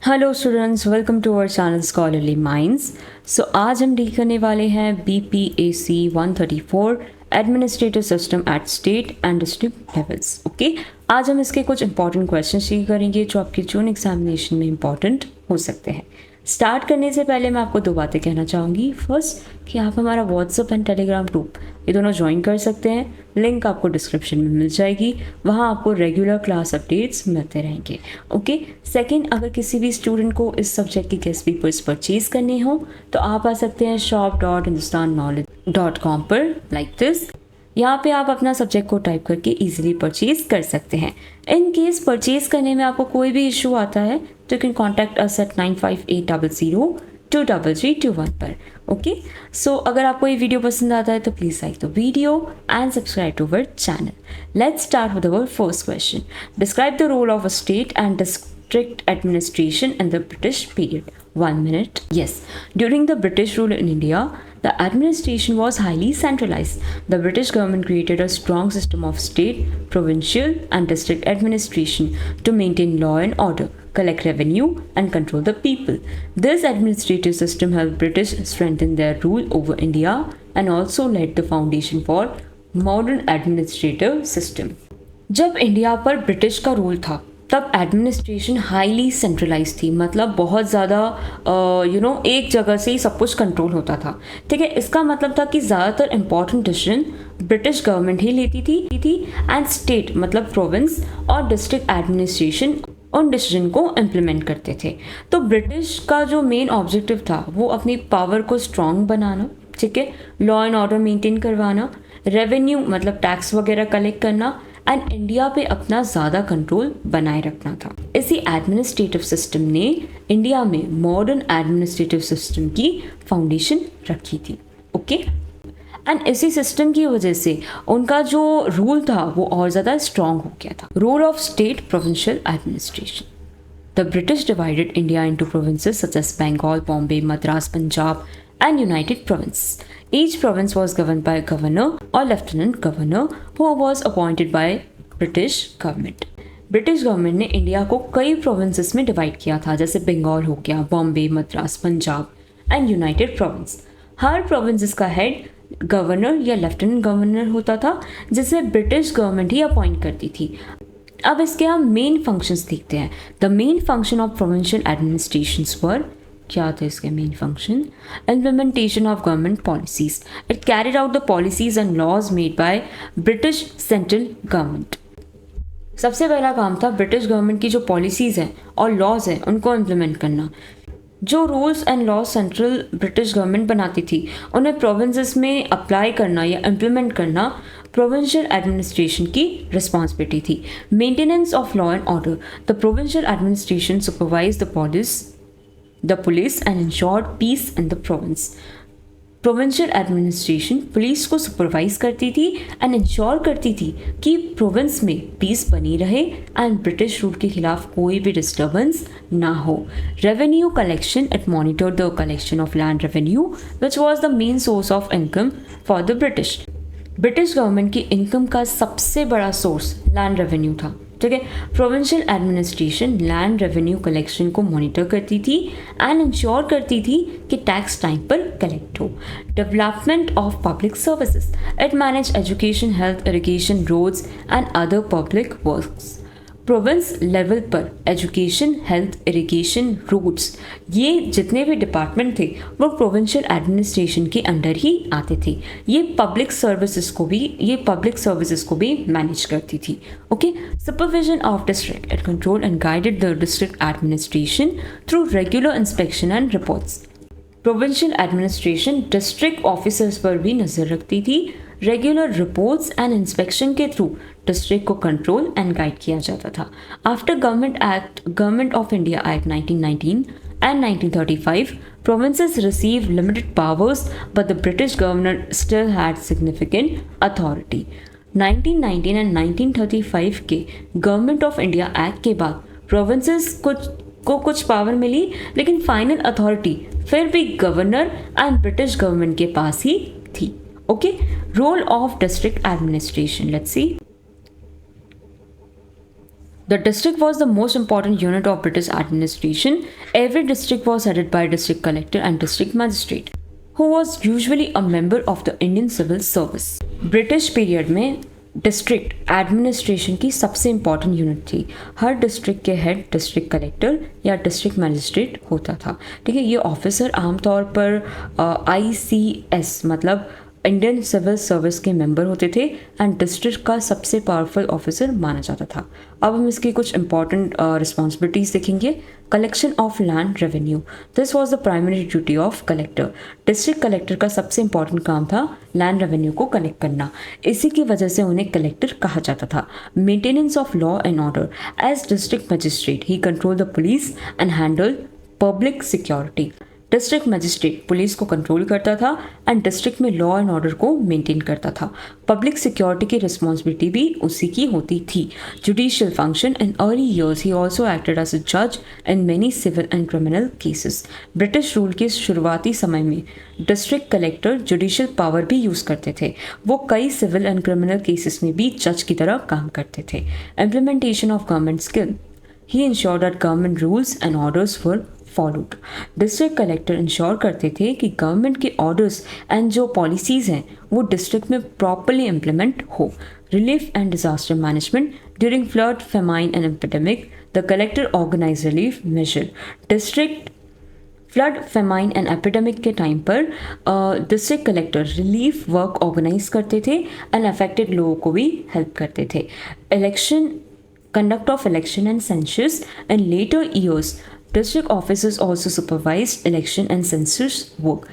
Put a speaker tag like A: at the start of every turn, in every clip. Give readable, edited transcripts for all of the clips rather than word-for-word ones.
A: Hello students, welcome to our channel scholarly minds. So आज हम deal करने वाले हैं BPAC 134 administrative system at state and district levels. Okay, आज हम इसके कुछ इंपॉर्टेंट क्वेश्चन डील करेंगे जो आपके जून एग्जामिनेशन में इंपॉर्टेंट हो सकते हैं। स्टार्ट करने से पहले मैं आपको दो बातें कहना चाहूँगी। फर्स्ट, कि आप हमारा व्हाट्सअप एंड टेलीग्राम ग्रुप ये दोनों ज्वाइन कर सकते हैं। लिंक आपको डिस्क्रिप्शन में मिल जाएगी। वहाँ आपको रेगुलर क्लास अपडेट्स मिलते रहेंगे। ओके। सेकंड, अगर किसी भी स्टूडेंट को इस सब्जेक्ट की गेस्ट पेपर्स परचेज करने हो तो आप आ सकते हैं shop.hindustanknowledge.com पर लाइक दिस। यहाँ पे आप अपना सब्जेक्ट को टाइप करके इजीली परचेज कर सकते हैं। इन केस परचेज करने में आपको कोई भी इशू आता है तो you can contact us at 9580023321 पर। ओके, सो अगर आपको ये वीडियो पसंद आता है तो please like the video and subscribe to our channel. Let's start with our first question. Describe the role of a state and district administration in the British period. 1 minute. Yes. During the British rule in India, the administration was highly centralized. The British government created a strong system of state, provincial, and district administration to maintain law and order, collect revenue, and control the people. This administrative system helped British strengthen their rule over India and also laid the foundation for modern administrative system. जब India पर British का rule था तब administration highly centralise थी, मतलब बहुत ज़्यादा एक जगह से ही सब कुछ कंट्रोल होता था। ठीक है, इसका मतलब था कि ज़्यादातर इंपॉर्टेंट डिसीजन ब्रिटिश गवर्नमेंट ही लेती थी एंड स्टेट मतलब प्रोविंस और डिस्ट्रिक्ट एडमिनिस्ट्रेशन उन डिसीजन को इम्प्लीमेंट करते थे। तो ब्रिटिश का जो मेन ऑब्जेक्टिव था वो अपनी पावर को स्ट्रॉन्ग बनाना, ठीक है, लॉ एंड ऑर्डर मेंटेन करवाना, रेवेन्यू मतलब टैक्स वगैरह कलेक्ट करना एंड इंडिया पे अपना ज़्यादा कंट्रोल बनाए रखना था। इसी एडमिनिस्ट्रेटिव सिस्टम ने इंडिया में मॉडर्न एडमिनिस्ट्रेटिव सिस्टम की फाउंडेशन रखी थी। ओके, एंड इसी सिस्टम की वजह से उनका जो रूल था वो और ज़्यादा स्ट्रॉन्ग हो गया था। Role of state provincial administration. The British divided India into provinces such as Bengal, Bombay, Madras, Punjab and United Province. Each province was governed by a governor or lieutenant governor who was appointed by British government. British government ने India को कई provinces में divide किया था, जैसे बंगाल हो गया, Bombay, Madras, Punjab and United province. Her provinces का हेड गवर्नर या लेफ्टिनेंट गवर्नर होता था जिसे ब्रिटिश गवर्नमेंट ही अपॉइंट करती थी। अब इसके हम मेन फंक्शंस देखते हैं। The main function of provincial administrations were, क्या थे इसके main function? Implementation of government policies. It carried out the policies and laws made by British central government. सबसे पहला काम था ब्रिटिश गवर्नमेंट की जो पॉलिसीज हैं और लॉज हैं उनको इम्प्लीमेंट करना। जो rules and laws central British government बनाती थी उन्हें प्रोविंसेस में अप्लाई करना या इम्प्लीमेंट करना प्रोविंशियल एडमिनिस्ट्रेशन की रिस्पॉन्सिबिलिटी थी। Maintenance of law and order. The provincial administration supervise the police and ensured peace in the province. Provincial administration police को सुपरवाइज करती थी एंड इंश्योर करती थी कि प्रोविंस में पीस बनी रहे एंड ब्रिटिश रूल के खिलाफ कोई भी डिस्टर्बेंस ना हो। Revenue collection. It monitored the collection of land revenue which was the main source of income for the British government की इनकम का सबसे बड़ा सोर्स लैंड रेवेन्यू था। ठीक है, provincial administration land revenue collection को मॉनिटर करती थी एंड इंश्योर करती थी कि टैक्स टाइम पर कलेक्ट हो। Development of public services. It manage education, health, irrigation, roads and other public works. Province level पर एजुकेशन, हेल्थ, इरिगेशन, रोड्स ये जितने भी डिपार्टमेंट थे वो प्रोविंशियल एडमिनिस्ट्रेशन के अंडर ही आते थे। ये पब्लिक सर्विसेज को भी मैनेज करती थी। Okay, supervision of district. It control and guided the district administration through regular inspection and reports. Provincial administration district officers पर भी नज़र रखती थी। रेगुलर रिपोर्ट्स एंड इंस्पेक्शन के थ्रू डिस्ट्रिक्ट को कंट्रोल एंड गाइड किया जाता था। After government of India act 1919 and 1935, provinces received limited powers, but the British governor still had significant authority. 1919 and 1935 के गवर्नमेंट ऑफ इंडिया एक्ट के बाद provinces को कुछ पावर मिली, लेकिन फाइनल अथॉरिटी फिर भी गवर्नर एंड ब्रिटिश गवर्नमेंट के पास ही थी। Okay, role of district administration. Let's see. The district was the most important unit of British administration. Every district was headed by a district collector and district magistrate, who was usually a member of the Indian Civil Service. British period में district administration की सबसे important unit थी. हर district के head district collector या district magistrate होता था. ठीक है, ये ऑफिसर आमतौर पर ICS मतलब इंडियन सिविल सर्विस के मेंबर होते थे एंड डिस्ट्रिक्ट का सबसे पावरफुल ऑफिसर माना जाता था. अब हम इसकी कुछ इंपॉर्टेंट रिस्पॉन्सिबिलिटीज देखेंगे. Collection of land revenue, this was the primary duty of collector. District collector का सबसे इंपॉर्टेंट काम था लैंड रेवेन्यू को कलेक्ट करना. इसी की वजह से उन्हें कलेक्टर कहा जाता था. Maintenance of law and order, as district magistrate ही control the police and handle public security. District magistrate police को कंट्रोल करता था एंड डिस्ट्रिक्ट में लॉ एंड ऑर्डर को मेंटेन करता था. पब्लिक सिक्योरिटी की रिस्पॉन्सिबिलिटी भी उसी की होती थी. Judicial function, in early years he also acted as a जज in many civil and criminal cases. British rule के शुरुआती समय में डिस्ट्रिक्ट कलेक्टर जुडिशियल पावर भी यूज़ करते थे. वो कई सिविल एंड क्रिमिनल केसेस में भी जज की तरह काम करते थे. Implementation of government skill, he insured that government rules and orders were followed. District collector ensure करते थे कि गवर्नमेंट के ऑर्डर्स एंड जो पॉलिसीज़ हैं वो डिस्ट्रिक्ट में प्रॉपरली इम्प्लीमेंट हो. Relief and disaster management, during flood, famine and epidemic the collector organise relief measure. District flood, famine and epidemic के टाइम पर district collector relief work organise करते थे and affected लोगों को भी हेल्प करते थे. Election, conduct of election and census. In later years, district officers also supervised election and census work.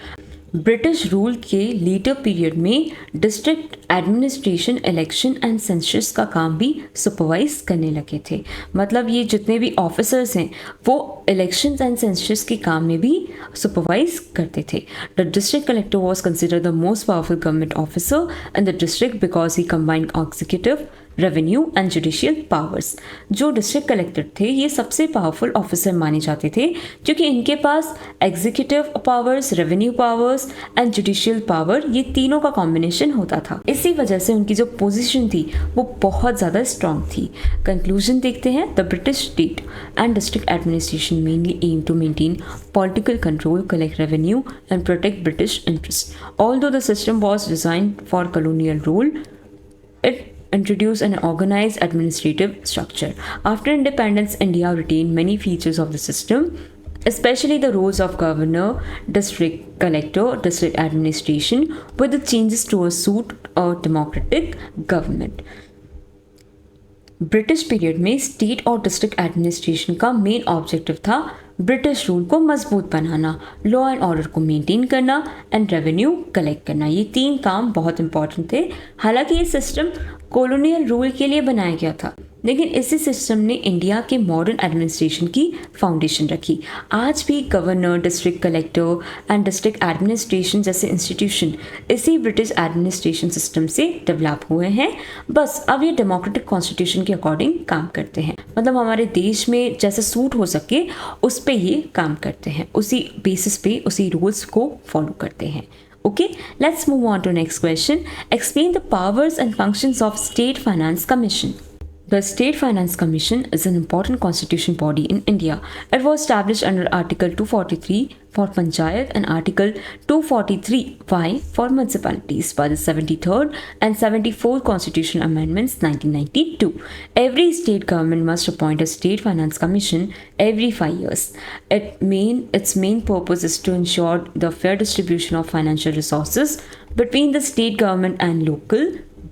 A: British rule के लेटर पीरियड में district administration election and census का काम भी सुपरवाइज करने लगे थे. मतलब ये जितने भी ऑफिसर्स हैं वो इलेक्शन एंड सेंसस के काम में भी सुपरवाइज करते थे. The district collector was considered the most powerful government officer in the district because he combined executive, revenue and judicial powers. जो डिस्ट्रिक्ट कलेक्टर थे ये सबसे पावरफुल ऑफिसर माने जाते थे क्योंकि इनके पास executive powers, revenue powers and judicial power, ये तीनों का कॉम्बिनेशन होता था. इसी वजह से उनकी जो पोजीशन थी वो बहुत ज़्यादा स्ट्रांग थी. कंक्लूजन देखते हैं. The British state and district administration mainly aim to maintain political control, collect revenue and protect British interests. Although the system was designed for colonial rule, it introduced an organized administrative structure. After independence, India retained many features of the system, especially the roles of governor, district collector, district administration, with the changes to suit a democratic government. British period में state और district administration का main objective था British rule को मजबूत बनाना, law and order को maintain करना and revenue collect करना. ये तीन काम बहुत इंपॉर्टेंट थे. हालांकि ये सिस्टम कॉलोनियल रूल के लिए बनाया गया था, लेकिन इसी सिस्टम ने इंडिया के मॉडर्न एडमिनिस्ट्रेशन की फाउंडेशन रखी. आज भी governor, district collector and district administration जैसे इंस्टीट्यूशन इसी ब्रिटिश एडमिनिस्ट्रेशन सिस्टम से डेवलप हुए हैं. बस अब ये डेमोक्रेटिक कॉन्स्टिट्यूशन के अकॉर्डिंग काम करते हैं. मतलब हमारे देश में जैसे सूट हो सके उस पर ये काम करते हैं, उसी बेसिस पे उसी रूल्स को फॉलो करते हैं. Okay, let's move on to next question. Explain the powers and functions of State Finance Commission. The State Finance Commission is an important constitution body in India. It was established under Article 243 for Panchayat and Article 243Y for municipalities by the 73rd and 74th Constitutional Amendments 1992. Every state government must appoint a State Finance Commission every 5 years. Its main purpose is to ensure the fair distribution of financial resources between the state government and local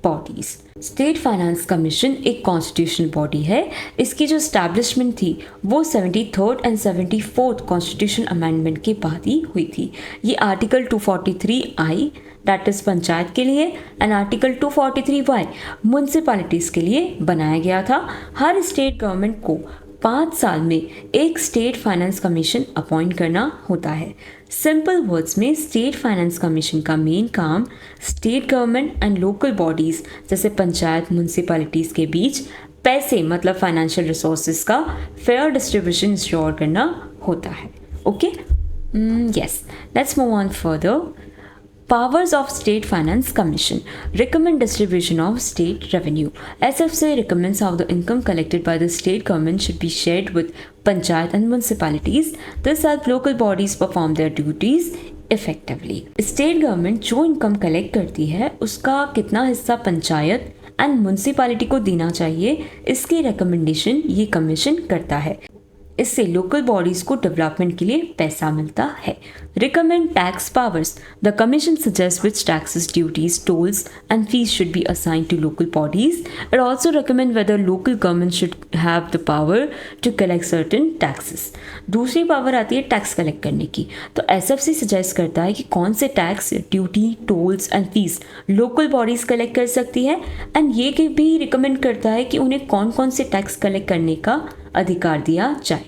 A: bodies. State finance commission एक constitutional body है. इसकी जो establishment थी वो 73rd and 74th constitutional amendment के बाद ही हुई थी. ये article 243I that is panchayat के लिए एंड आर्टिकल 243Y म्यूनसिपैलिटीज़ के लिए बनाया गया था. हर स्टेट गवर्नमेंट को 5 साल में एक स्टेट फाइनेंस कमीशन अपॉइंट करना होता है. सिंपल वर्ड्स में स्टेट फाइनेंस कमीशन का मेन काम state government and local bodies जैसे पंचायत, म्यूनसिपैलिटीज़ के बीच पैसे मतलब फाइनेंशियल रिसोर्सेज का फेयर डिस्ट्रीब्यूशन इंश्योर करना होता है. Okay, yes, let's move on further. Powers of State Finance Commission recommend distribution of state revenue. SFC recommends how the income collected by the state government should be shared with panchayat and municipalities. This helps local bodies perform their duties effectively. State government जो income collect करती है उसका कितना हिस्सा panchayat and municipality को देना चाहिए, इसकी रिकमेंडेशन ये कमीशन करता है। इससे लोकल बॉडीज को डेवलपमेंट के लिए पैसा मिलता है। Recommend tax powers. The commission suggest which taxes, duties, tolls and fees should be assign to local bodies. It also recommend whether local government should have the power to collect certain taxes. दूसरी power आती है tax collect करने की। तो SFC suggest करता है कि कौन से tax, duty, tolls and fees local bodies collect कर सकती है, एंड ये भी रिकमेंड करता है कि उन्हें कौन कौन से टैक्स कलेक्ट करने का अधिकार दिया जाए।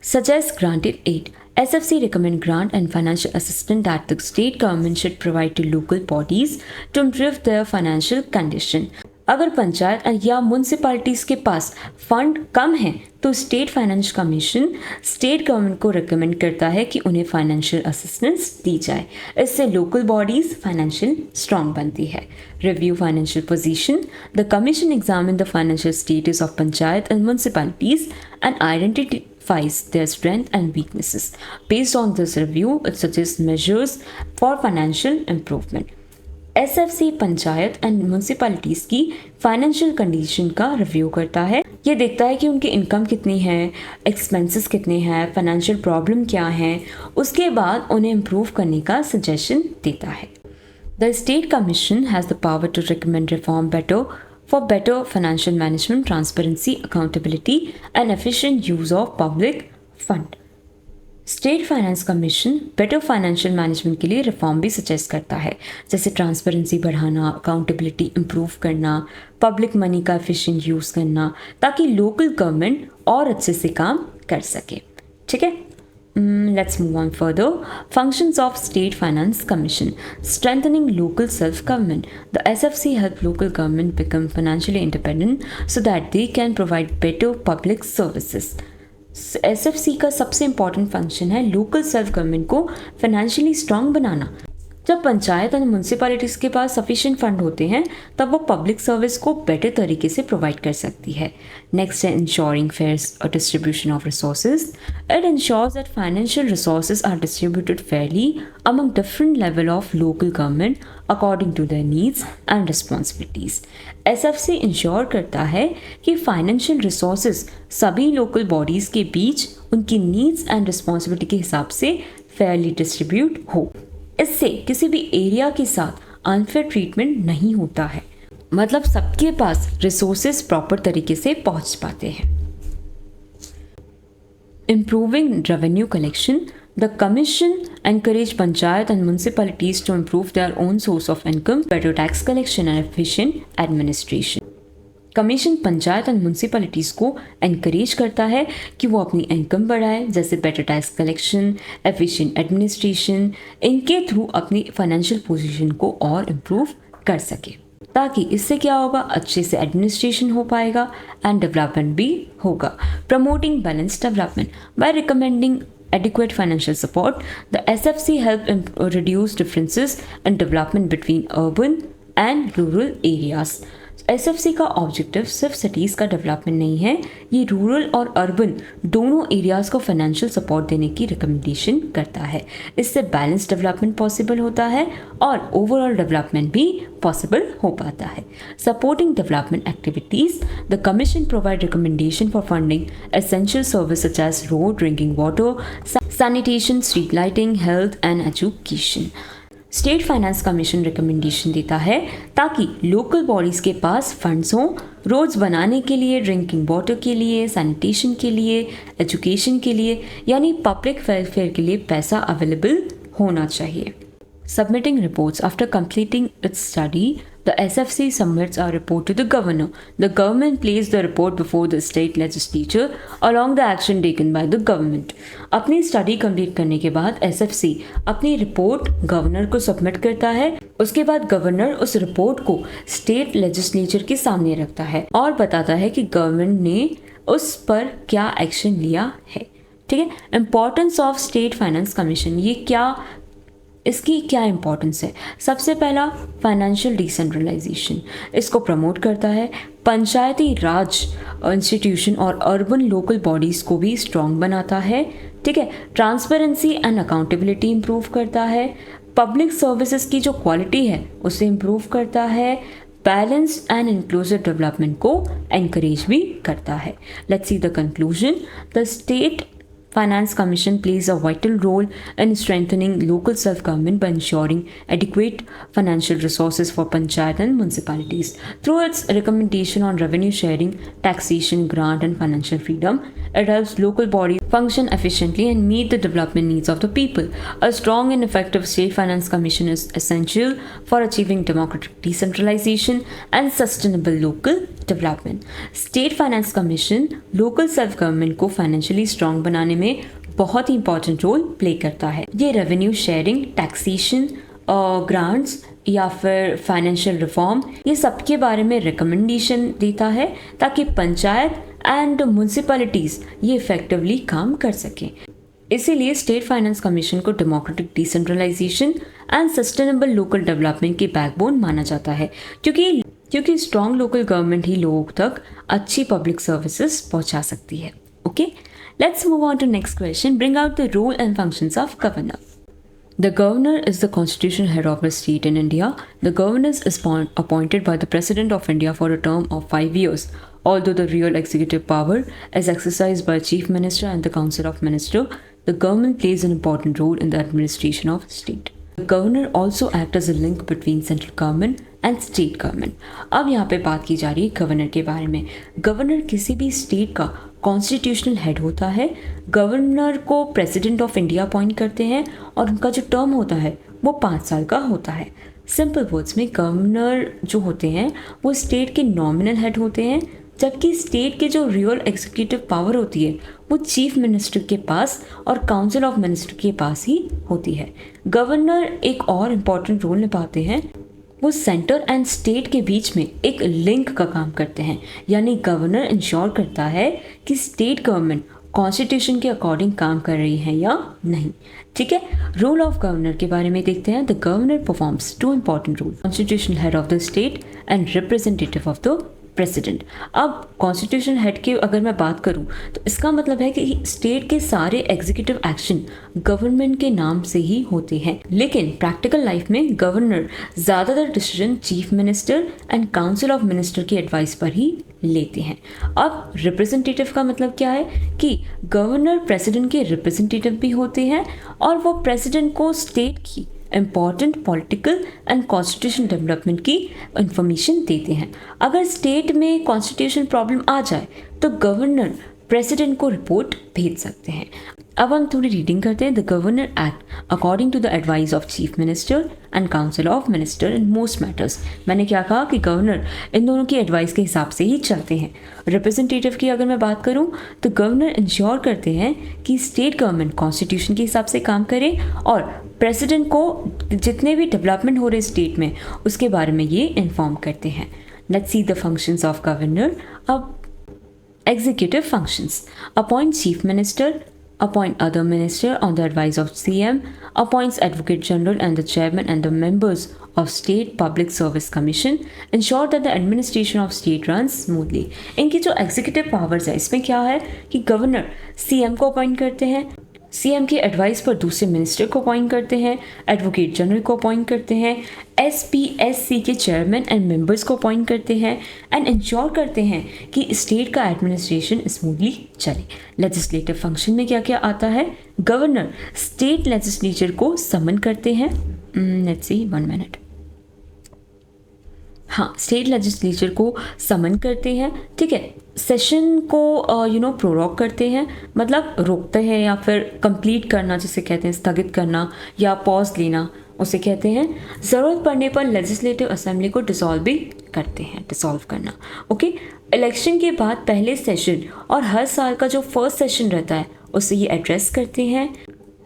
A: Suggest granted aid. SFC recommend grant and financial assistance that the state government should provide to local bodies to improve their financial condition. अगर पंचायत या म्यूनसिपैलिटीज़ के पास फंड कम है तो state finance commission state government को रिकमेंड करता है कि उन्हें फाइनेंशियल असिस्टेंस दी जाए। इससे लोकल बॉडीज फाइनेंशियल स्ट्रॉन्ग बनती है। Review financial position. The commission examine the financial status of panchayat and municipalities and identifies their strength and weaknesses. Based on this review, it suggests measures for financial improvement. SFC panchayat and municipalities की financial condition का review करता है। ये देखता है कि उनकी income कितनी है, एक्सपेंसेस कितने हैं, फाइनेंशियल प्रॉब्लम क्या है, उसके बाद उन्हें इम्प्रूव करने का सजेशन देता है। The state commission has the power to recommend reform for better financial management, transparency, accountability and efficient use of public fund. State finance commission better financial management के लिए रिफॉर्म भी सजेस्ट करता है, जैसे ट्रांसपेरेंसी बढ़ाना, accountability improve करना, public money का efficient use करना, ताकि लोकल गवर्नमेंट और अच्छे से काम कर सके। ठीक है, let's move on further. Functions of State Finance Commission. Strengthening local self-government. The SFC help local government become financially independent so that they can provide better public services. SFC का सबसे इम्पॉर्टेंट फंक्शन है local self government को financially strong बनाना। जब पंचायत और municipalities के पास sufficient fund होते हैं तब वो पब्लिक सर्विस को बेटर तरीके से प्रोवाइड कर सकती है। नेक्स्ट है इंश्योरिंग फेयर्स और distribution of resources. It ensures that financial resources are distributed fairly among different level of local government according to their needs and responsibilities. SFC ensure करता है कि फाइनेंशियल रिसोर्सेज सभी local bodies के बीच उनकी needs and responsibility के हिसाब से फेयरली डिस्ट्रीब्यूट हो। इससे किसी भी एरिया के साथ अनफेयर ट्रीटमेंट नहीं होता है, मतलब सबके पास रिसोर्सेज प्रॉपर तरीके से पहुंच पाते हैं। Improving revenue collection. The commission encourage panchayat and municipalities to improve their own source of income, better tax collection and efficient administration. Commission panchayat and municipalities को एनकरेज करता है कि वो अपनी इनकम बढ़ाए, जैसे better tax collection, efficient administration, इनके through अपनी फाइनेंशियल पोजीशन को और इम्प्रूव कर सके, ताकि इससे क्या होगा, अच्छे से एडमिनिस्ट्रेशन हो पाएगा एंड डेवलपमेंट भी होगा। Promoting balance development bye recommending adequate financial support, the SFC help reduce differences in development between urban and rural areas. SFC का ऑब्जेक्टिव सिर्फ सिटीज़ का डेवलपमेंट नहीं है, ये रूरल और अर्बन दोनों एरियाज़ को फाइनेंशियल सपोर्ट देने की रिकमेंडेशन करता है। इससे बैलेंस डेवलपमेंट पॉसिबल होता है और ओवरऑल डेवलपमेंट भी पॉसिबल हो पाता है। Supporting development activities, the commission provide recommendation for funding essential service such as road, drinking water, sanitation, street lighting, health and education. State finance commission recommendation देता है ताकि लोकल बॉडीज़ के पास funds हों roads बनाने के लिए, ड्रिंकिंग वाटर के लिए, सैनिटेशन के लिए, एजुकेशन के लिए, यानी पब्लिक वेलफेयर के लिए पैसा अवेलेबल होना चाहिए। Submitting reports. After completing its study, the SFC submits a report to the governor. The government places the report before the state legislature along the action taken by the government. अपनी study complete करने के बाद SFC अपनी report governor को submit करता है। उसके बाद गवर्नर उस रिपोर्ट को स्टेट लेजिस्लेचर के सामने रखता है और बताता है कि गवर्नमेंट ने उस पर क्या एक्शन लिया है। ठीक है, importance of state finance commission, ये क्या इसकी क्या इंपॉर्टेंस है? सबसे पहला, फाइनेंशियल डिसेंट्रलाइजेशन, इसको प्रमोट करता है। पंचायती राज इंस्टीट्यूशन और अर्बन लोकल बॉडीज़ को भी स्ट्रॉन्ग बनाता है। ठीक है। ट्रांसपेरेंसी एंड अकाउंटेबिलिटी इंप्रूव करता है। पब्लिक सर्विसेज की जो क्वालिटी है उसे इंप्रूव करता है। बैलेंस एंड इंक्लूसिव डेवलपमेंट को एनकरेज भी करता है। Let's see the conclusion. The state Finance Commission plays a vital role in strengthening local self-government by ensuring adequate financial resources for panchayat and municipalities. Through its recommendation on revenue sharing, taxation, grant and financial freedom, it helps local bodies function efficiently and meet the development needs of the people. A strong and effective State Finance Commission is essential for achieving democratic decentralization and sustainable local development. State finance commission local self government को financially strong बनाने में बहुत ही important role play करता है। ये revenue sharing, taxation, grants या फिर financial reform, ये सबके बारे में रिकमेंडेशन देता है ताकि पंचायत एंड म्यूनसिपैलिटीज़ ये इफेक्टिवली काम कर सकें। इसीलिए स्टेट फाइनेंस कमीशन को democratic decentralisation and sustainable local development की बैकबोन माना जाता है, क्योंकि स्ट्रॉन्ग लोकल गवर्नमेंट ही लोगों तक अच्छी पब्लिक सर्विसेज पहुंचा सकती है। Okay, let's move on to next question. Bring out the role and functions of governor. The governor is the constitutional head of a state in India. The governor is appointed by the President of India for a term of 5 years. Although the real executive power is exercised by Chief Minister and the Council of Ministers, the government plays an important role in the administration of state. The governor also acts as a link between central government and state government. अब यहाँ पे बात की जा रही है governor के बारे में। गवर्नर किसी भी स्टेट का कॉन्स्टिट्यूशनल हेड होता है। गवर्नर को प्रेसिडेंट ऑफ इंडिया अपॉइंट करते हैं और उनका जो टर्म होता है वो 5 साल का होता है। सिंपल वर्ड्स में गवर्नर जो होते हैं वो स्टेट के नॉमिनल हेड होते हैं, जबकि स्टेट के जो रियल एग्जीक्यूटिव पावर होती है वो चीफ मिनिस्टर के पास और काउंसिल ऑफ मिनिस्टर के पास ही होती है। गवर्नर एक और इम्पॉर्टेंट रोल निभाते हैं, वो सेंटर एंड स्टेट के बीच में एक लिंक का काम करते हैं। यानी गवर्नर इंश्योर करता है कि स्टेट गवर्नमेंट कॉन्स्टिट्यूशन के अकॉर्डिंग काम कर रही है या नहीं। ठीक है। रोल ऑफ गवर्नर के बारे में देखते हैं। The governor performs 2 important role, constitutional head of the state and representative of the president. अब कॉन्स्टिट्यूशन हेड की अगर मैं बात करूं तो इसका मतलब है कि स्टेट के सारे एग्जीक्यूटिव एक्शन गवर्नमेंट के नाम से ही होते हैं, लेकिन प्रैक्टिकल लाइफ में गवर्नर ज़्यादातर decision chief minister and council of minister की एडवाइस पर ही लेते हैं। अब रिप्रेजेंटेटिव का मतलब क्या है कि गवर्नर प्रेसिडेंट के रिप्रेजेंटेटिव भी होते हैं और वो प्रेसिडेंट को स्टेट की important political and constitution development की इंफॉर्मेशन देते हैं। अगर स्टेट में कॉन्स्टिट्यूशन प्रॉब्लम आ जाए तो गवर्नर प्रेसिडेंट को रिपोर्ट भेज सकते हैं। अब हम थोड़ी रीडिंग करते हैं। The governor act according to the advice of chief minister and council of minister in most matters. मैंने क्या कहा कि गवर्नर इन दोनों की एडवाइस के हिसाब से ही चलते हैं। रिप्रेजेंटेटिव की अगर मैं बात करूं तो गवर्नर इंश्योर करते हैं कि स्टेट गवर्नमेंट कॉन्स्टिट्यूशन के हिसाब से काम करे और प्रेसिडेंट को जितने भी डेवलपमेंट हो रहे स्टेट में उसके बारे में ये इन्फॉर्म करते हैं। Let's see the functions of governor. अब executive functions: appoint chief minister, appoint other minister on the advice of CM, appoints advocate general and the chairman and the members of state public service commission, ensure that the administration of state runs smoothly। इनकी जो executive powers है इसमें क्या है कि governor CM को appoint करते हैं, सीएम की एडवाइस पर दूसरे मिनिस्टर को अपॉइंट करते हैं, एडवोकेट जनरल को अपॉइंट करते हैं, SPSC के चेयरमैन एंड मेंबर्स को अपॉइंट करते हैं एंड इंश्योर करते हैं कि स्टेट का एडमिनिस्ट्रेशन स्मूथली चले। लेजिस्लेटिव फंक्शन में क्या क्या आता है? गवर्नर स्टेट लेजिस्लेचर को समन करते हैं। Let's C 1 minute. हाँ, स्टेट लेजिस्लेचर को समन करते हैं। ठीक है। सेशन को प्रोरॉग करते हैं, मतलब रोकते हैं या फिर कंप्लीट करना जिसे कहते हैं, स्थगित करना या पॉज लेना उसे कहते हैं। ज़रूरत पड़ने पर लेजिस्लेटिव असेंबली को डिसॉल्व भी करते हैं, डिसॉल्व करना। ओके। इलेक्शन के बाद पहले सेशन और हर साल का जो फर्स्ट सेशन रहता है उसे ये एड्रेस करते हैं।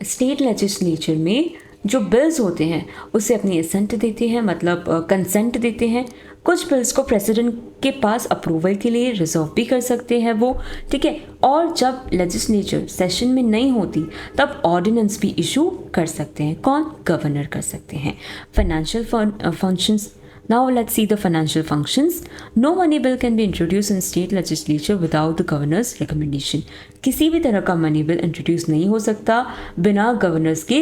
A: स्टेट लेजिस्लेचर में जो बिल्स होते हैं उसे अपनी असेंट देते हैं, मतलब कंसेंट देते हैं। कुछ बिल्स को प्रेसिडेंट के पास अप्रूवल के लिए रिजर्व भी कर सकते हैं वो, ठीक है। और जब लेजिस्लेचर सेशन में नहीं होती तब ऑर्डिनेंस भी इशू कर सकते हैं। कौन? गवर्नर कर सकते हैं। Financial functions, now let's see the financial functions. No money bill can be introduced in state legislature without the governor's recommendation. किसी भी तरह का मनी बिल इंट्रोड्यूस नहीं हो सकता बिना गवर्नर्स के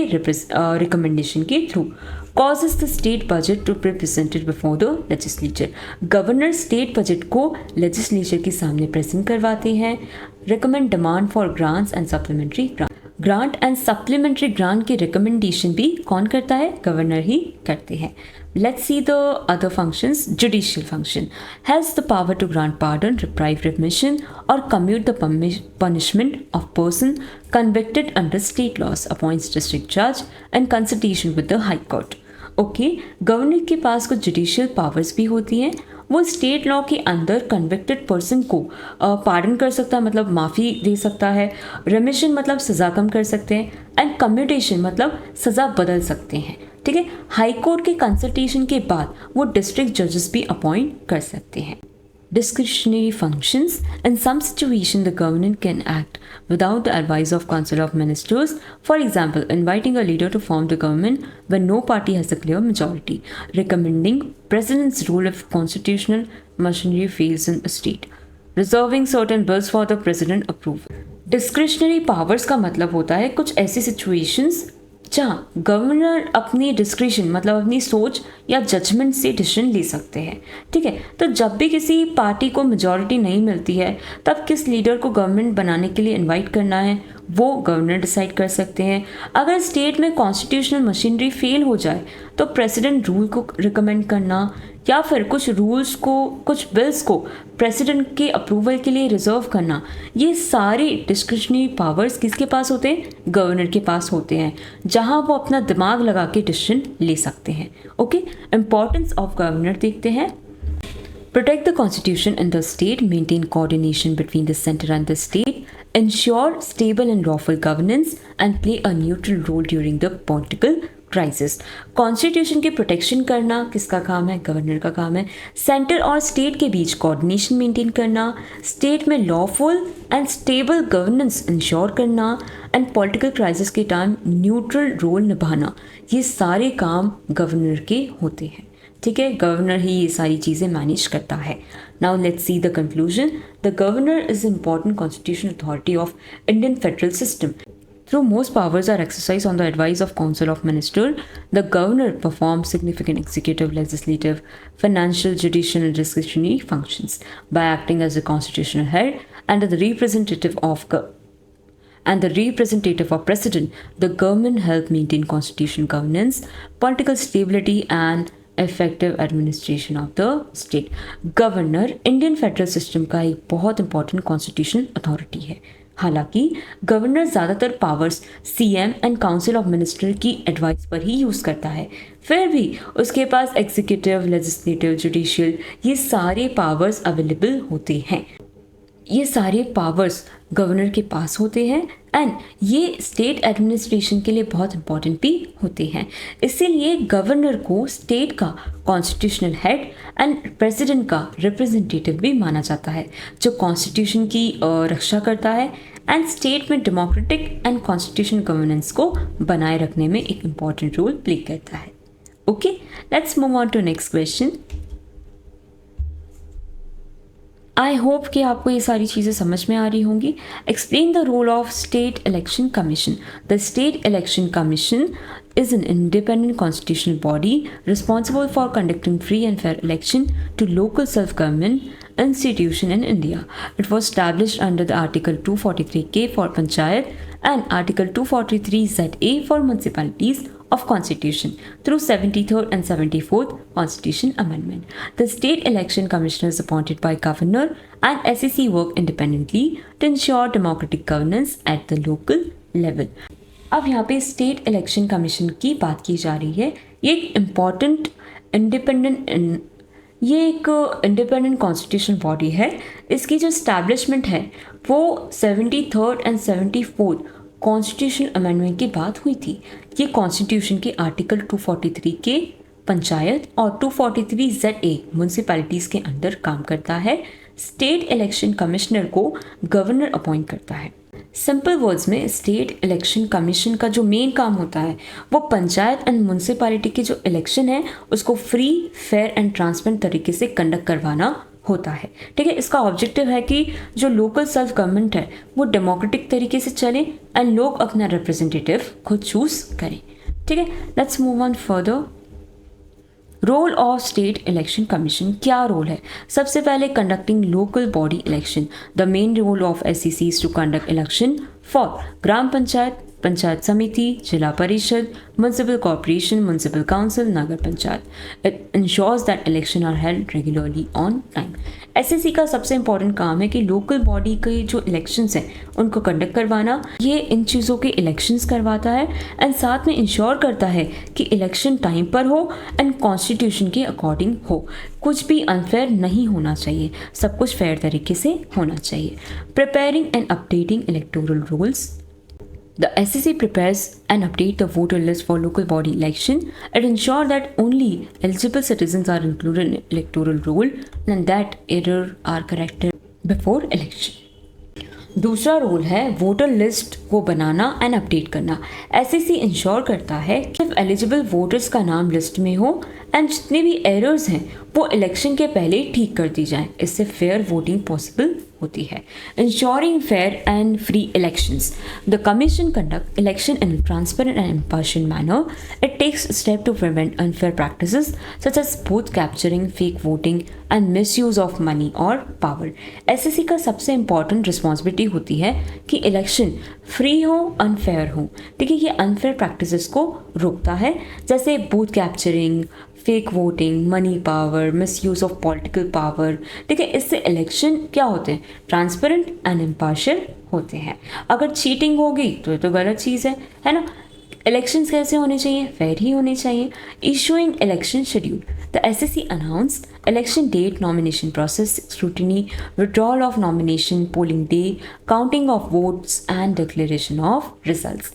A: रिकमेंडेशन के through. Causes the state budget to be presented before the legislature. Governor state budget को लेजिस्लेचर के सामने प्रेजेंट करवाते हैं। Recommend demand for grants and supplementary grants. Grant and supplementary grant की रिकमेंडेशन भी कौन करता है? गवर्नर ही करते हैं। Let's see the other functions. Judicial function has the power to grant pardon, reprieve remission और commute the punishment of person convicted under state laws, appoints district जज and consultation with the high court. Okay, governor के पास कुछ judicial powers भी होती हैं। वो state law के अंदर कन्विक्टेड पर्सन को पार्डन कर सकता है, मतलब माफ़ी दे सकता है। रेमिशन मतलब सज़ा कम कर सकते हैं। एंड कम्यूटेशन मतलब सज़ा बदल सकते हैं, ठीक है। हाई कोर्ट के कंसल्टेशन के बाद वो डिस्ट्रिक्ट जजेस भी अपॉइंट कर सकते हैं। Discretionary functions. In some situation, the government can act without the advice of Council of Ministers. For example, inviting a leader to form the government when no party has a clear majority. Recommending President's rule if constitutional machinery fails in a state. Reserving certain bills for the President approval. Discretionary powers का मतलब होता है कुछ ऐसी situations जहाँ governor अपनी discretion मतलब अपनी सोच या जजमेंट से डिसीजन ले सकते हैं, ठीक है। तो जब भी किसी पार्टी को मेजॉरिटी नहीं मिलती है तब किस लीडर को गवर्नमेंट बनाने के लिए इनवाइट करना है वो गवर्नर डिसाइड कर सकते हैं। अगर स्टेट में कॉन्स्टिट्यूशनल मशीनरी फेल हो जाए तो प्रेसिडेंट रूल को रिकमेंड करना या फिर कुछ रूल्स को, कुछ बिल्स को प्रेसिडेंट के अप्रूवल के लिए रिजर्व करना, ये सारे डिस्क्रिशनरी पावर्स किसके पास होते हैं? गवर्नर के पास होते हैं, जहां वो अपना दिमाग लगा के डिसीजन ले सकते हैं। ओके, इंपॉर्टेंस ऑफ गवर्नर देखते हैं। Protect the constitution in the state, maintain coordination between the center and the state, ensure stable and lawful governance, and play a neutral role during the political crisis. Constitution की protection करना किसका काम है? Governor का काम है। Centre और state के बीच कोऑर्डिनेशन मेंटेन करना, स्टेट में lawful and stable governance ensure करना एंड पॉलिटिकल क्राइसिस के टाइम न्यूट्रल रोल निभाना, ये सारे काम गवर्नर के होते हैं, ठीक है। गवर्नर ही ये सारी चीज़ें मैनेज करता है। Now let's see the conclusion. The governor is important constitutional authority of Indian federal system. Though most powers are exercised on the advice of Council of Ministers, the governor performs significant executive, legislative, financial, judicial, and discretionary functions by acting as the constitutional head and the representative of president. The government help maintain constitutional governance, political stability, and effective administration of the state. Governor Indian federal system का एक बहुत important constitutional authority है। हालांकि governor ज़्यादातर powers CM and council of minister की advice पर ही use करता है, फिर भी उसके पास एग्जीक्यूटिव, लेजिस्लेटिव, जुडिशियल ये सारे पावर्स अवेलेबल होते हैं। ये सारे पावर्स गवर्नर के पास होते हैं एंड ये स्टेट एडमिनिस्ट्रेशन के लिए बहुत इंपॉर्टेंट भी होते हैं। इसीलिए गवर्नर को स्टेट का कॉन्स्टिट्यूशनल हेड एंड प्रेसिडेंट का रिप्रेजेंटेटिव भी माना जाता है, जो कॉन्स्टिट्यूशन की रक्षा करता है एंड स्टेट में डेमोक्रेटिक एंड कॉन्स्टिट्यूशनल गवर्नेंस को बनाए रखने में एक इम्पॉर्टेंट रोल प्ले करता है। Okay, let's move on to next question. I hope कि आपको ये सारी चीज़ें समझ में आ रही होंगी। Explain the role of state election commission. The state election commission is an independent constitutional body responsible for conducting free and fair election to local self-government institution in India. It was established under the Article 243K for Panchayat and Article 243ZA for municipalities of Constitution through 73rd and 74th Constitution Amendment. The State Election Commissioner is appointed by Governor and SEC work independently to ensure democratic governance at the local level. अब यहाँ पे state election commission की बात की जा रही है। ये एक इम्पॉर्टेंट इंडिपेंडेंट कॉन्स्टिट्यूशन बॉडी है। इसकी जो इस्टेब्लिशमेंट है वो 73rd and 74th constitution amendment की बात हुई थी। ये कॉन्स्टिट्यूशन के आर्टिकल 243 के पंचायत और 243ZA म्यूनसिपैलिटीज़ के अंदर काम करता है। स्टेट इलेक्शन कमिश्नर को गवर्नर अपॉइंट करता है। सिंपल वर्ड्स में स्टेट इलेक्शन कमीशन का जो मेन काम होता है वो पंचायत एंड म्यूनसिपैलिटी के जो इलेक्शन है उसको फ्री, फेयर एंड ट्रांसपेरेंट तरीके से कंडक्ट करवाना होता है। ठीक है, इसका ऑब्जेक्टिव है कि जो लोकल सेल्फ गवर्नमेंट है वो डेमोक्रेटिक तरीके से चले एंड लोग अपना रिप्रेजेंटेटिव खुद चूज करें। ठीक है, let's move on further. Role of state election commission, क्या रोल है? सबसे पहले conducting local body election. The main role of SEC is to conduct election for gram panchayat, panchayat samiti, zila parishad, municipal corporation, municipal council, nagar panchayat. It ensures that election are held regularly on time. SEC का सबसे important काम है कि local body के जो elections हैं उनको conduct करवाना। ये इन चीज़ों के इलेक्शंस करवाता है एंड साथ में इंश्योर करता है कि इलेक्शन टाइम पर हो एंड कॉन्स्टिट्यूशन के अकॉर्डिंग हो। कुछ भी अनफेयर नहीं होना चाहिए, सब कुछ फेयर तरीके से होना चाहिए। Preparing and updating electoral rules. The SEC prepares and updates the voter list for local body election. It ensures that only eligible citizens are included in electoral roll and that errors are corrected before election. दूसरा role है voter list को बनाना and update करना। SEC ensure करता है कि eligible voters का नाम list में हो एंड जितने भी एरर्स हैं वो इलेक्शन के पहले ठीक कर दी जाएं। इससे फेयर वोटिंग पॉसिबल होती है। Ensuring fair and free elections. The commission conduct election in transparent and impartial manner. It takes step to prevent unfair practices such as booth capturing fake voting and misuse of money और power. SEC का सबसे important responsibility होती है कि election free हो, unfair हो। ठीक है, ये अनफेयर प्रैक्टिसेस को रोकता है, जैसे booth capturing, fake voting, money power, misuse of political power. ठीक है, इससे इलेक्शन क्या होते हैं? ट्रांसपेरेंट एंड इम्पार्शियल होते हैं। अगर चीटिंग होगी तो ये तो गलत चीज़ है ना। इलेक्शंस कैसे होने चाहिए? फेयर ही होने चाहिए। Issuing election schedule. The SEC announced election date, nomination process, scrutiny, withdrawal of nomination, polling day, counting of votes and declaration of results.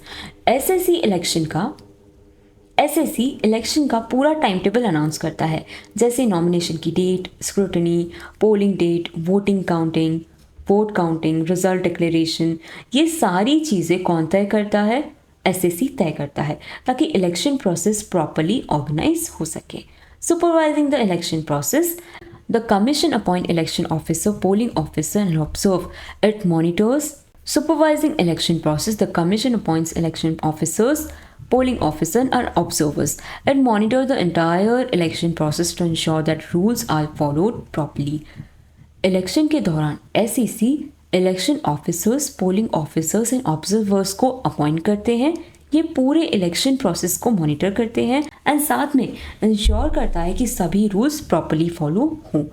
A: SEC election का पूरा टाइम टेबल अनाउंस करता है, जैसे नॉमिनेशन की date, scrutiny, polling date, voting counting, vote counting, result declaration. ये सारी चीज़ें कौन तय करता है? SEC तय करता है, ताकि इलेक्शन प्रोसेस प्रॉपरली ऑर्गेनाइज हो सके। Supervising the election process, the commission appoint election officer, polling officer and observe. It monitors. Supervising election process, the commission appoints election officers, polling officer and observers. It monitors the entire election process to ensure that rules are followed properly. Election के दौरान SEC election officers, polling officers and observers को appoint करते हैं। ये पूरे election process को monitor करते हैं एंड साथ में इंश्योर करता है कि सभी रूल्स प्रॉपरली फॉलो हों।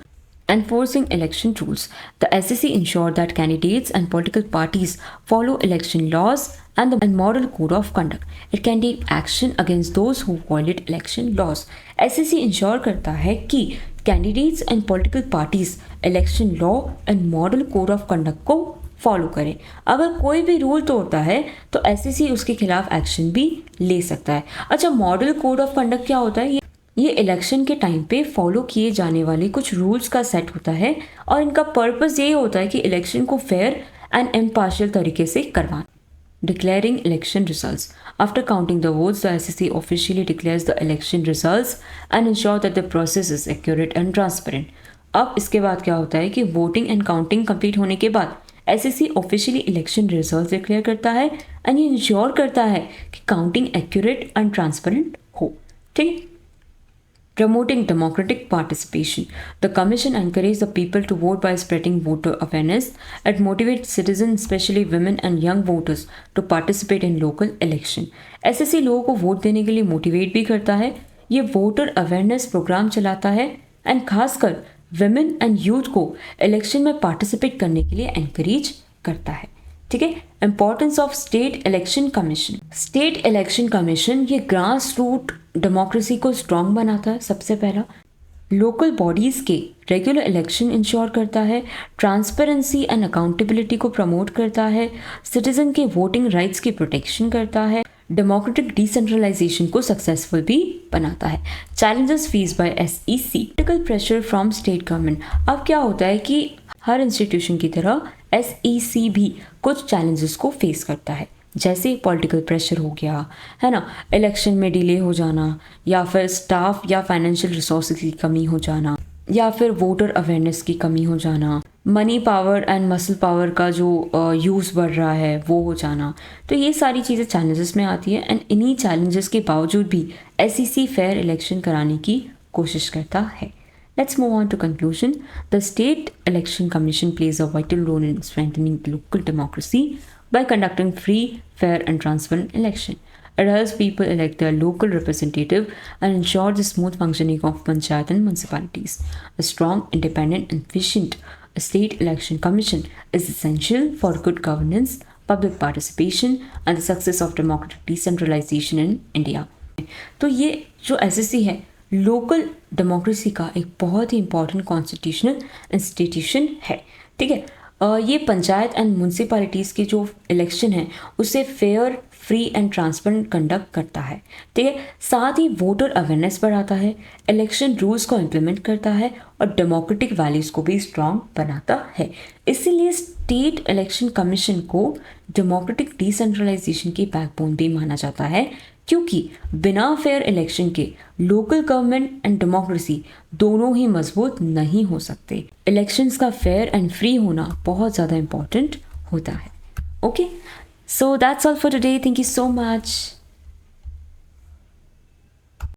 A: Enforcing election rules. The SEC ensure that candidates and political parties follow election laws and the moral code of conduct. It can take action against those who violate election laws. SEC ensure करता है कि candidates and political parties election law and moral code of conduct को follow करें। अगर कोई भी rule तोड़ता है तो SEC उसके खिलाफ एक्शन भी ले सकता है। अच्छा, मॉडल कोड ऑफ कंडक्ट क्या होता है? ये इलेक्शन के टाइम पे फॉलो किए जाने वाले कुछ रूल्स का सेट होता है और इनका पर्पस ये होता है कि इलेक्शन को फेयर एंड इम्पार्शियल तरीके से करवाना। Declaring election results. After counting the votes, the SEC officially declares the election results and ensure that the process is accurate and transparent. अब इसके बाद क्या होता है कि वोटिंग एंड काउंटिंग कंप्लीट होने के बाद SEC officially election result declare करता है एंड ये इंश्योर करता है कि काउंटिंग एक्यूरेट एंड ट्रांसपेरेंट हो। ठीक। Promoting democratic participation. The Commission encourages the people to vote by spreading voter awareness. It motivates citizens, especially women and young voters, to participate in local election. SEC लोगों को vote देने के लिए motivate भी करता है। ये वोटर अवेयरनेस प्रोग्राम चलाता है एंड खासकर विमेन एंड यूथ को इलेक्शन में पार्टिसिपेट करने के लिए एनकरेज करता है। ठीक है। Importance of state election commission. State election commission ये ग्रास रूट डेमोक्रेसी को स्ट्रॉन्ग बनाता है। सबसे पहला, लोकल बॉडीज़ के रेगुलर इलेक्शन इंश्योर करता है, ट्रांसपेरेंसी एंड अकाउंटेबिलिटी को प्रमोट करता है, सिटीजन के वोटिंग राइट्स की प्रोटेक्शन करता है, डेमोक्रेटिक डिसेंट्रलाइजेशन को सक्सेसफुल भी बनाता है। Challenges face by SEC, political pressure from state government. अब क्या होता है कि हर इंस्टीट्यूशन की तरह एसईसी भी कुछ चैलेंजेस को फेस करता है, जैसे पॉलिटिकल प्रेशर हो गया है ना, इलेक्शन में डिले हो जाना, या फिर स्टाफ या फाइनेंशियल रिसोर्सेज की कमी हो जाना, या फिर वोटर अवेयरनेस की कमी हो जाना, money power and muscle power का जो यूज़ बढ़ रहा है वो हो जाना। तो ये सारी चीज़ें चैलेंजेस में आती है, एंड इन्हीं चैलेंजेस के बावजूद भी एसईसी फेयर इलेक्शन कराने की कोशिश करता है। Let's move on to conclusion. The State Election Commission plays a vital role in strengthening local democracy by conducting free, fair, and transparent election. It helps people elect their local representative and ensure the smooth functioning of panchayat and municipalities. A strong, independent, and efficient state election commission is essential for good governance, public participation, and the success of democratic decentralization in India. तो ये जो SSC है local democracy का एक बहुत ही important constitutional institution है, ठीक है। ये पंचायत एंड म्यूनसिपैलिटीज़ के जो इलेक्शन है उसे fair, free and transparent conduct करता है, ठीक है। साथ ही वोटर अवेयरनेस बढ़ाता है, इलेक्शन रूल्स को इम्प्लीमेंट करता है और डेमोक्रेटिक वैल्यूज़ को भी स्ट्रॉन्ग बनाता है। इसीलिए स्टेट इलेक्शन कमीशन को डेमोक्रेटिक डिसेंट्रलाइजेशन की बैकबोन भी माना जाता है, क्योंकि बिना फेयर इलेक्शन के लोकल गवर्नमेंट एंड डेमोक्रेसी दोनों ही मजबूत नहीं हो सकते। इलेक्शंस का फेयर एंड फ्री होना बहुत ज़्यादा इंपॉर्टेंट होता है। Okay, so that's all for today. Thank you so much.